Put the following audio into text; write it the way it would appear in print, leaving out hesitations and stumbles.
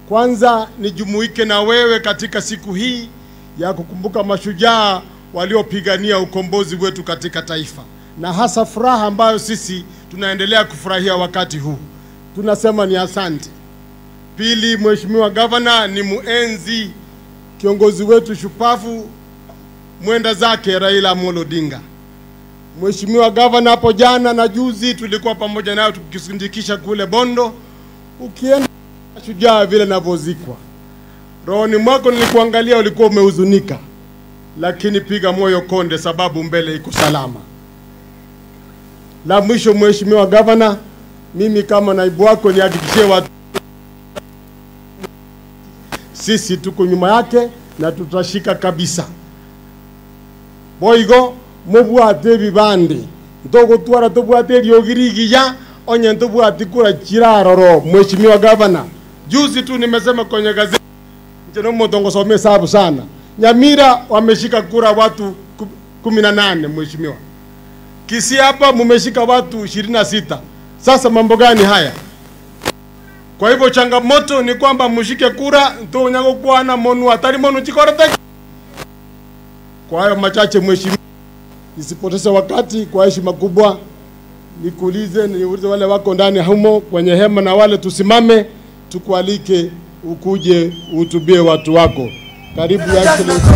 Kwanza nijumuike na wewe katika siku hii ya kukumbuka mashujaa waliopigania ukombozi wetu katika taifa, na hasa furaha ambayo sisi tunaendelea kufurahia wakati huu. Tunasema ni asante. Pili, Mheshimiwa Gavana, ni muenzi kiongozi wetu shupavu mwenda zake Raila Amolo Odinga. Mheshimiwa Gavana, hapo jana na juzi tulikuwa pamoja nayo tukisindikisha kule Bondo, ukienda shujaa vile navozikwa. Rohoni mwako nilikuangalia ulikuwa umehuzunika, lakini piga moyo konde, sababu mbele iko salama. La mwisho, Mheshimiwa Gavana, mimi kama naibu wako nihakikishie watu sisi tuko nyuma yake na tutashika kabisa. Boigo mubwate bibande ntogo twara tubwate ryogirigiya onye ntubwate kura kiraroro. Mheshimiwa Gavana, juzi tu nimesema kwenye gazeti njeno motongo some sabu sana, Nyamira wameshika kura watu 18. Mheshimiwa, Kisii hapa mumeshika watu 26. Sasa mambo gani haya? Kwa hivyo changamoto ni kwamba mshike kura nto nyago kuana monu atari monu chikorete. Kwa hayo machache Mheshimiwa, nisipoteze wakati, kwa heshima kubwa niulize wale wako ndani humo kwenye hema na wale tusimame tukualike ukuje uhutubie watu wako. Karibu ya Excellency.